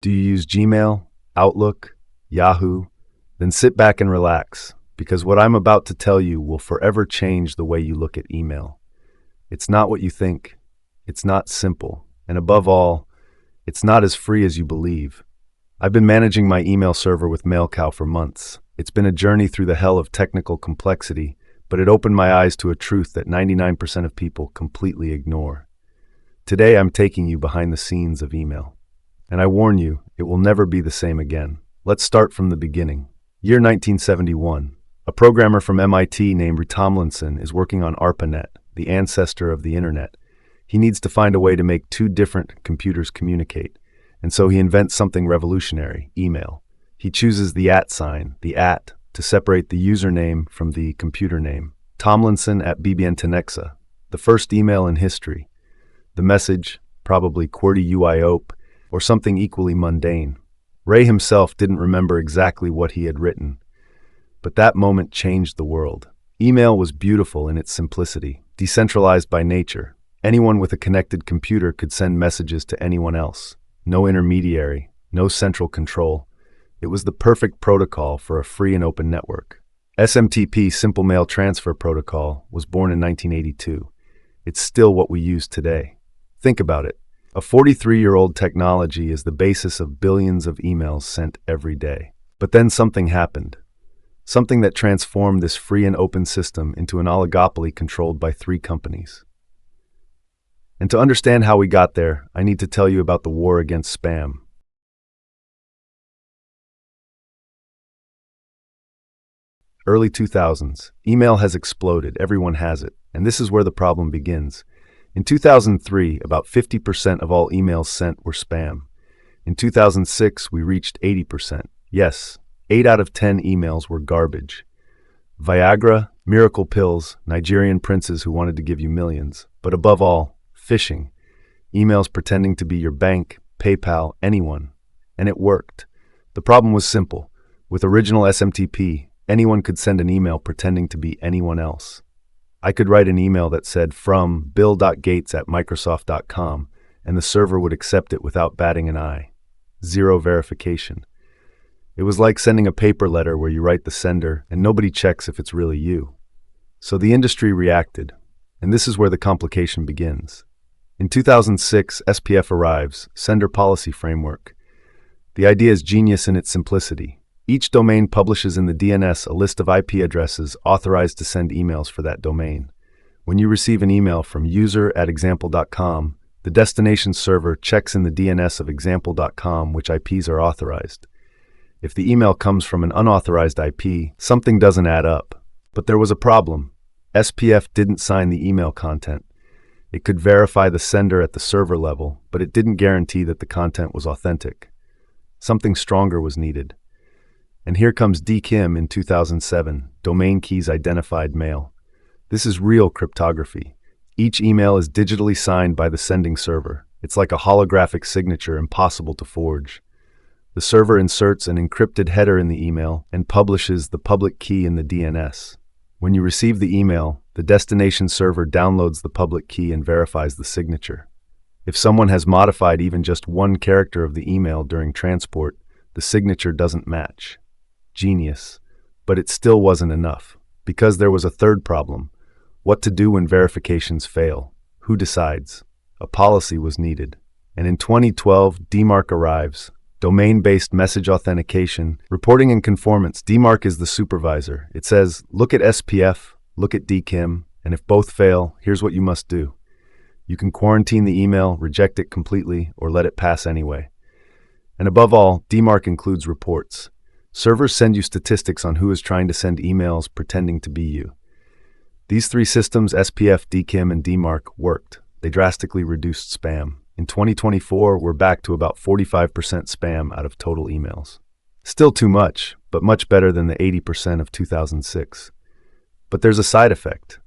Do you use Gmail, Outlook, Yahoo? Then sit back and relax, because what I'm about to tell you will forever change the way you look at email. It's not what you think. It's not simple. And above all, it's not as free as you believe. I've been managing my email server with MailCow for months. It's been a journey through the hell of technical complexity, but it opened my eyes to a truth that 99% of people completely ignore. Today, I'm taking you behind the scenes of email. And I warn you, it will never be the same again. Let's start from the beginning. Year 1971. A programmer from MIT named Tomlinson is working on ARPANET, the ancestor of the internet. He needs to find a way to make two different computers communicate, and so he invents something revolutionary, email. He chooses the @ sign, the @ to separate the username from the computer name. Tomlinson at BBN Tenexa, the first email in history. The message, probably QWERTY UIOP, or something equally mundane. Ray himself didn't remember exactly what he had written, but that moment changed the world. Email was beautiful in its simplicity, decentralized by nature. Anyone with a connected computer could send messages to anyone else. No intermediary, no central control. It was the perfect protocol for a free and open network. SMTP, Simple Mail Transfer Protocol, was born in 1982. It's still what we use today. Think about it. A 43-year-old technology is the basis of billions of emails sent every day. But then something happened. Something that transformed this free and open system into an oligopoly controlled by 3 companies. And to understand how we got there, I need to tell you about the war against spam. Early 2000s. Email has exploded. Everyone has it. And this is where the problem begins. In 2003, about 50% of all emails sent were spam. In 2006, we reached 80%. Yes, 8 out of 10 emails were garbage. Viagra, miracle pills, Nigerian princes who wanted to give you millions. But above all, phishing. Emails pretending to be your bank, PayPal, anyone. And it worked. The problem was simple. With original SMTP, anyone could send an email pretending to be anyone else. I could write an email that said from bill.gates@microsoft.com, and the server would accept it without batting an eye. Zero verification. It was like sending a paper letter where you write the sender and nobody checks if it's really you. So the industry reacted, and this is where the complication begins. In 2006, SPF arrives, Sender Policy Framework. The idea is genius in its simplicity. Each domain publishes in the DNS a list of IP addresses authorized to send emails for that domain. When you receive an email from user@example.com, the destination server checks in the DNS of example.com which IPs are authorized. If the email comes from an unauthorized IP, something doesn't add up. But there was a problem. SPF didn't sign the email content. It could verify the sender at the server level, but it didn't guarantee that the content was authentic. Something stronger was needed. And here comes DKIM in 2007, Domain Keys Identified Mail. This is real cryptography. Each email is digitally signed by the sending server. It's like a holographic signature impossible to forge. The server inserts an encrypted header in the email and publishes the public key in the DNS. When you receive the email, the destination server downloads the public key and verifies the signature. If someone has modified even just one character of the email during transport, the signature doesn't match. Genius. But it still wasn't enough, because there was a third problem. What to do when verifications fail? Who decides? A policy was needed. And in 2012, DMARC arrives. Domain-based message authentication, reporting and conformance. DMARC is the supervisor. It says, look at SPF, look at DKIM, and if both fail, here's what you must do. You can quarantine the email, reject it completely, or let it pass anyway. And above all, DMARC includes reports. Servers send you statistics on who is trying to send emails pretending to be you. These 3 systems, SPF, DKIM, and DMARC, worked. They drastically reduced spam. In 2024, we're back to about 45% spam out of total emails. Still too much, but much better than the 80% of 2006. But there's a side effect,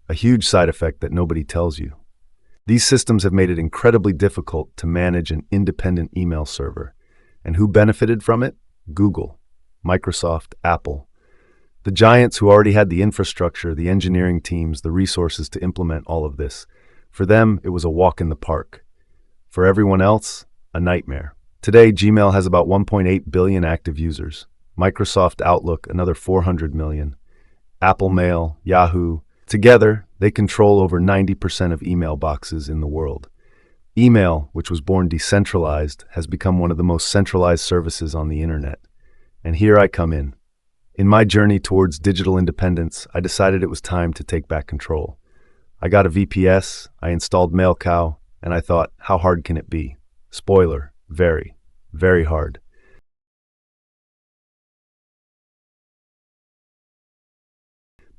a huge side effect that nobody tells you. These systems have made it incredibly difficult to manage an independent email server. And who benefited from it? Google, Microsoft, Apple. The giants who already had the infrastructure, the engineering teams, the resources to implement all of this. For them, it was a walk in the park. For everyone else, a nightmare. Today, Gmail has about 1.8 billion active users. Microsoft Outlook, another 400 million. Apple Mail, Yahoo. Together, they control over 90% of email boxes in the world. Email, which was born decentralized, has become one of the most centralized services on the internet. And here I come in. In my journey towards digital independence, I decided it was time to take back control. I got a VPS, I installed MailCow, and I thought, how hard can it be? Spoiler, very, very hard.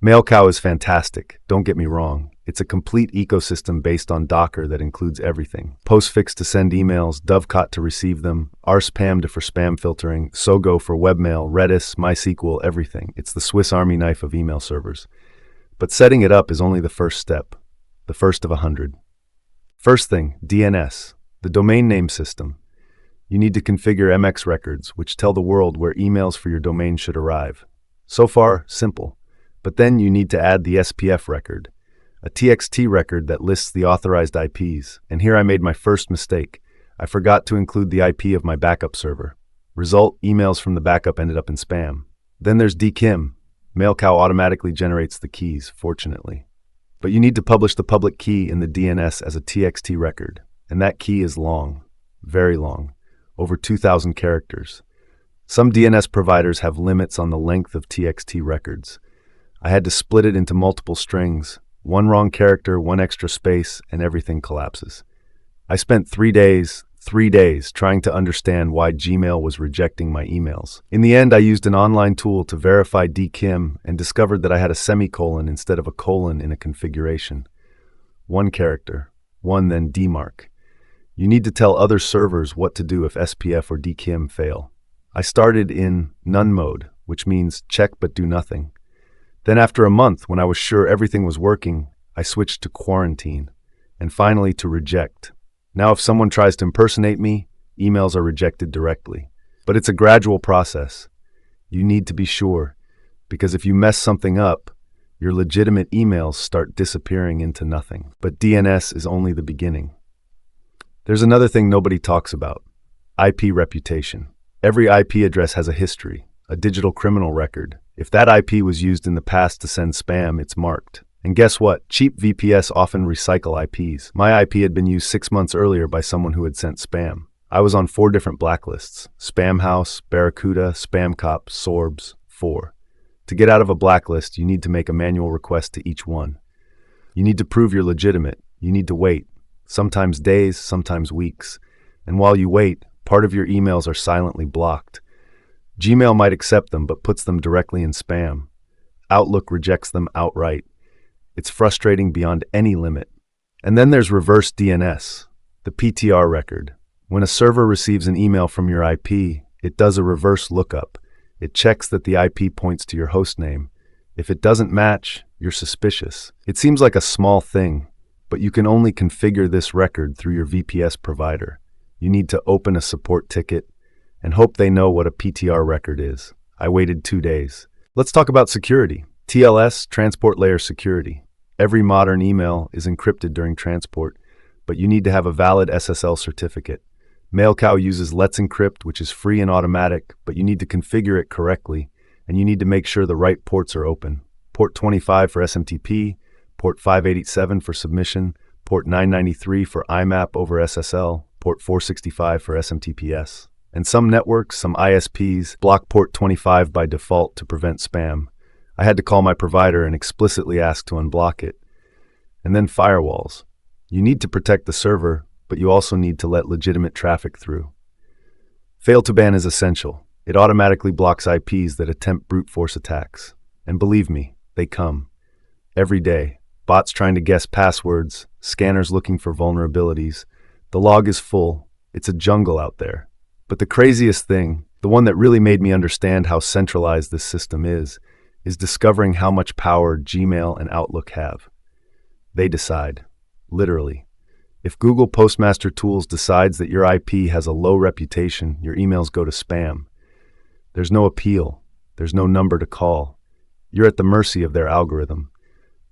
MailCow is fantastic, don't get me wrong. It's a complete ecosystem based on Docker that includes everything. Postfix to send emails, Dovecot to receive them, rsPam for spam filtering, Sogo for webmail, Redis, MySQL, everything. It's the Swiss Army knife of email servers. But setting it up is only the first step, the first of 100. First thing, DNS, the domain name system. You need to configure MX records, which tell the world where emails for your domain should arrive. So far, simple. But then you need to add the SPF record, a TXT record that lists the authorized IPs. And here I made my first mistake. I forgot to include the IP of my backup server. Result, emails from the backup ended up in spam. Then there's DKIM. MailCow automatically generates the keys, fortunately. But you need to publish the public key in the DNS as a TXT record. And that key is long, very long, over 2,000 characters. Some DNS providers have limits on the length of TXT records. I had to split it into multiple strings. One wrong character, one extra space, and everything collapses. I spent 3 days trying to understand why Gmail was rejecting my emails. In the end, I used an online tool to verify DKIM and discovered that I had a semicolon instead of a colon in a configuration. One character, one then DMARC. You need to tell other servers what to do if SPF or DKIM fail. I started in none mode, which means check but do nothing. Then after a month, when I was sure everything was working, I switched to quarantine, and finally to reject. Now if someone tries to impersonate me, emails are rejected directly. But it's a gradual process. You need to be sure, because if you mess something up, your legitimate emails start disappearing into nothing. But DNS is only the beginning. There's another thing nobody talks about, IP reputation. Every IP address has a history, a digital criminal record. If that IP was used in the past to send spam, it's marked. And guess what? Cheap VPS often recycle IPs. My IP had been used 6 months earlier by someone who had sent spam. I was on 4 different blacklists: Spamhaus, Barracuda, SpamCop, Sorbs, 4. To get out of a blacklist, you need to make a manual request to each one. You need to prove you're legitimate. You need to wait. Sometimes days, sometimes weeks. And while you wait, part of your emails are silently blocked. Gmail might accept them, but puts them directly in spam. Outlook rejects them outright. It's frustrating beyond any limit. And then there's reverse DNS, the PTR record. When a server receives an email from your IP, it does a reverse lookup. It checks that the IP points to your hostname. If it doesn't match, you're suspicious. It seems like a small thing, but you can only configure this record through your VPS provider. You need to open a support ticket and hope they know what a PTR record is. I waited 2 days. Let's talk about security. TLS, transport layer security. Every modern email is encrypted during transport, but you need to have a valid SSL certificate. MailCow uses Let's Encrypt, which is free and automatic, but you need to configure it correctly, and you need to make sure the right ports are open. Port 25 for SMTP, port 587 for submission, port 993 for IMAP over SSL, port 465 for SMTPS. And some networks, some ISPs, block port 25 by default to prevent spam. I had to call my provider and explicitly ask to unblock it. And then firewalls. You need to protect the server, but you also need to let legitimate traffic through. Fail to ban is essential. It automatically blocks IPs that attempt brute force attacks. And believe me, they come. Every day. Bots trying to guess passwords, scanners looking for vulnerabilities. The log is full. It's a jungle out there. But the craziest thing, the one that really made me understand how centralized this system is discovering how much power Gmail and Outlook have. They decide, literally. If Google Postmaster Tools decides that your IP has a low reputation, your emails go to spam. There's no appeal. There's no number to call. You're at the mercy of their algorithm.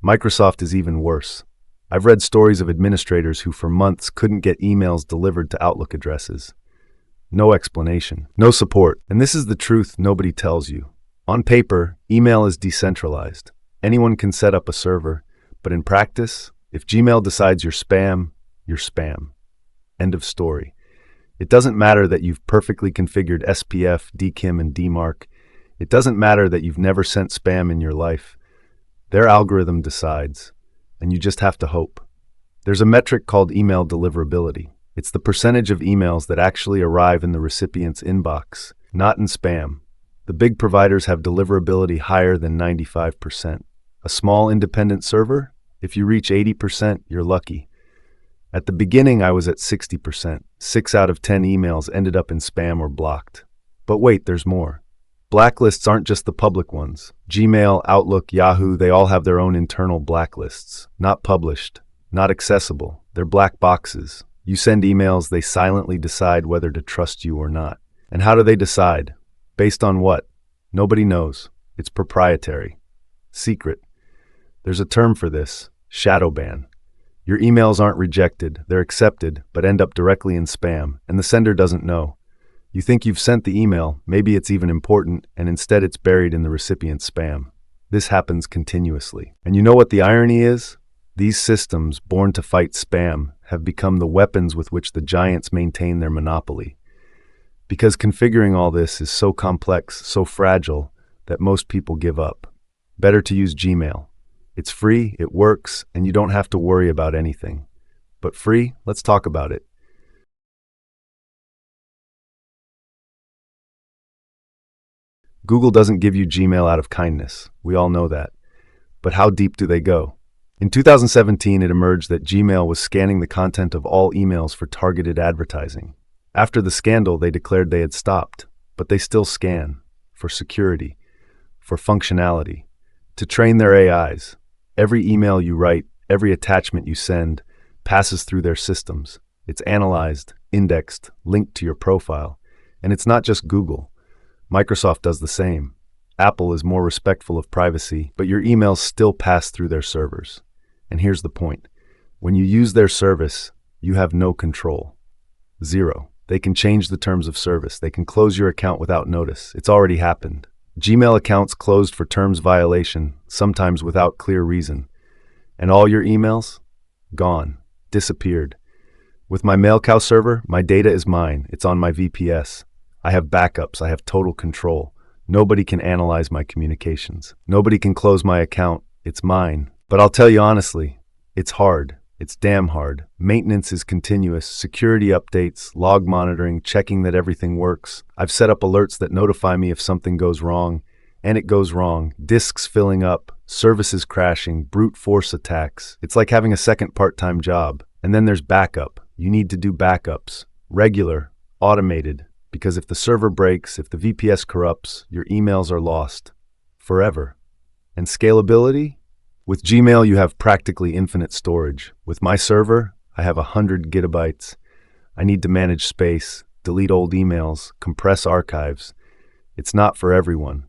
Microsoft is even worse. I've read stories of administrators who for months couldn't get emails delivered to Outlook addresses. no explanation, no support. And this is the truth nobody tells you. On paper, email is decentralized. Anyone can set up a server, but in practice, if Gmail decides you're spam, you're spam. End of story. It doesn't matter that you've perfectly configured SPF, DKIM, and DMARC. It doesn't matter that you've never sent spam in your life. Their algorithm decides, and you just have to hope. There's a metric called email deliverability. It's the percentage of emails that actually arrive in the recipient's inbox, not in spam. The big providers have deliverability higher than 95%. A small independent server? If you reach 80%, you're lucky. At the beginning, I was at 60%. 6 out of 10 emails ended up in spam or blocked. But wait, there's more. Blacklists aren't just the public ones. Gmail, Outlook, Yahoo, they all have their own internal blacklists. Not published, not accessible. They're black boxes. You send emails, they silently decide whether to trust you or not. And how do they decide? Based on what? Nobody knows. It's proprietary. Secret. There's a term for this: shadow ban. Your emails aren't rejected, they're accepted, but end up directly in spam, and the sender doesn't know. You think you've sent the email, maybe it's even important, and instead it's buried in the recipient's spam. This happens continuously. And you know what the irony is? These systems, born to fight spam, have become the weapons with which the giants maintain their monopoly. Because configuring all this is so complex, so fragile, that most people give up. Better to use Gmail. It's free, it works, and you don't have to worry about anything. But free? Let's talk about it. Google doesn't give you Gmail out of kindness. We all know that. But how deep do they go? In 2017, it emerged that Gmail was scanning the content of all emails for targeted advertising. After the scandal, they declared they had stopped, but they still scan, for security, for functionality, to train their AIs. Every email you write, every attachment you send, passes through their systems. It's analyzed, indexed, linked to your profile. And it's not just Google. Microsoft does the same. Apple is more respectful of privacy, but your emails still pass through their servers. And here's the point. When you use their service, you have no control. Zero. They can change the terms of service. They can close your account without notice. It's already happened. Gmail accounts closed for terms violation, sometimes without clear reason. And all your emails? Gone. Disappeared. With my MailCow server, my data is mine. It's on my VPS. I have backups. I have total control. Nobody can analyze my communications. Nobody can close my account. It's mine. But I'll tell you honestly, it's hard. It's damn hard. Maintenance is continuous. Security updates, log monitoring, checking that everything works. I've set up alerts that notify me if something goes wrong, and it goes wrong. Disks filling up, services crashing, brute force attacks. It's like having a second part-time job. And then there's backup. You need to do backups. Regular, automated. Because if the server breaks, if the VPS corrupts, your emails are lost. Forever. And scalability? With Gmail, you have practically infinite storage. With my server, I have 100 gigabytes. I need to manage space, delete old emails, compress archives. It's not for everyone.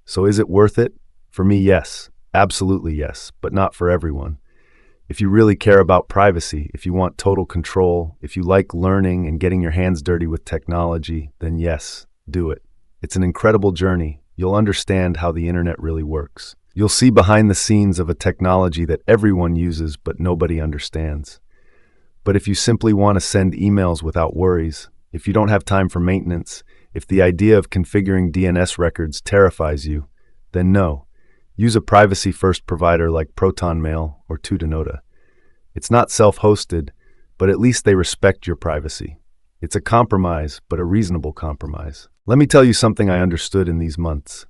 So is it worth it? For me, yes. Absolutely yes, but not for everyone. If you really care about privacy, if you want total control, if you like learning and getting your hands dirty with technology, then yes, do it. It's an incredible journey. You'll understand how the internet really works. You'll see behind the scenes of a technology that everyone uses but nobody understands. But if you simply want to send emails without worries, if you don't have time for maintenance, if the idea of configuring DNS records terrifies you, then no. Use a privacy-first provider like ProtonMail or Tutanota. It's not self-hosted, but at least they respect your privacy. It's a compromise, but a reasonable compromise. Let me tell you something I understood in these months.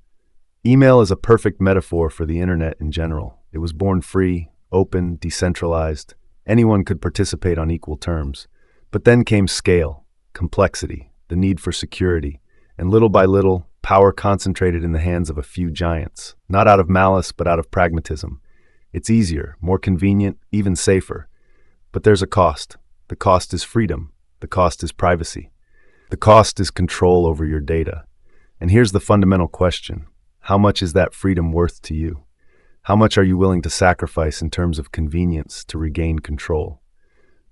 Email is a perfect metaphor for the internet in general. It was born free, open, decentralized. Anyone could participate on equal terms. But then came scale, complexity, the need for security, and little by little, power concentrated in the hands of a few giants, not out of malice, but out of pragmatism. It's easier, more convenient, even safer. But there's a cost. The cost is freedom. The cost is privacy. The cost is control over your data. And here's the fundamental question. How much is that freedom worth to you? How much are you willing to sacrifice in terms of convenience to regain control?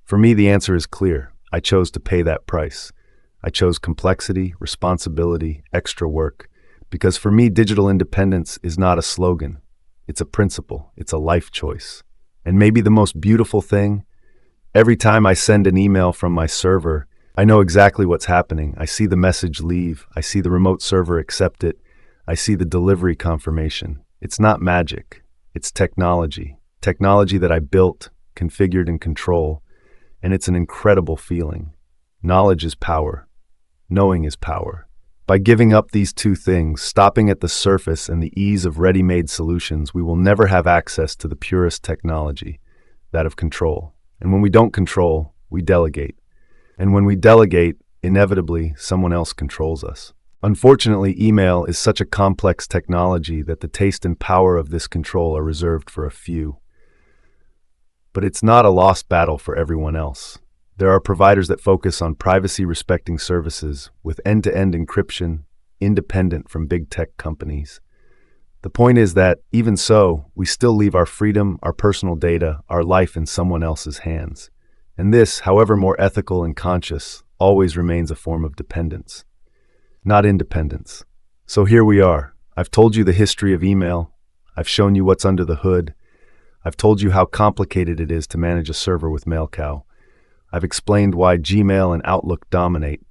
For me, the answer is clear. I chose to pay that price. I chose complexity, responsibility, extra work, because for me, digital independence is not a slogan. It's a principle. It's a life choice. And maybe the most beautiful thing, every time I send an email from my server, I know exactly what's happening. I see the message leave. I see the remote server accept it. I see the delivery confirmation. It's not magic. It's technology. Technology that I built, configured, and control. And it's an incredible feeling. Knowledge is power. Knowing is power. By giving up these two things, stopping at the surface and the ease of ready-made solutions, we will never have access to the purest technology, that of control. And when we don't control, we delegate. And when we delegate, inevitably, someone else controls us. Unfortunately, email is such a complex technology that the taste and power of this control are reserved for a few. But it's not a lost battle for everyone else. There are providers that focus on privacy-respecting services with end-to-end encryption, independent from big tech companies. The point is that, even so, we still leave our freedom, our personal data, our life in someone else's hands. And this, however more ethical and conscious, always remains a form of dependence, not independence. So here we are. I've told you the history of email. I've shown you what's under the hood. I've told you how complicated it is to manage a server with MailCow. I've explained why Gmail and Outlook dominate.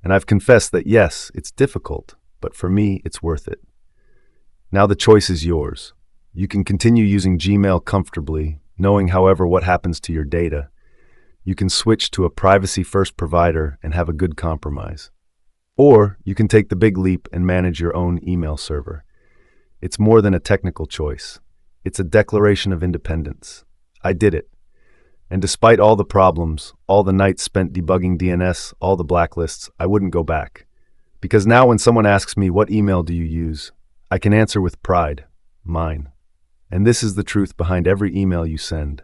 And I've confessed that yes, it's difficult, but for me, it's worth it. Now the choice is yours. You can continue using Gmail comfortably, knowing, however, what happens to your data. You can switch to a privacy-first provider and have a good compromise. Or you can take the big leap and manage your own email server. It's more than a technical choice. It's a declaration of independence. I did it. And despite all the problems, all the nights spent debugging DNS, all the blacklists, I wouldn't go back. Because now when someone asks me, what email do you use? I can answer with pride, mine. And this is the truth behind every email you send.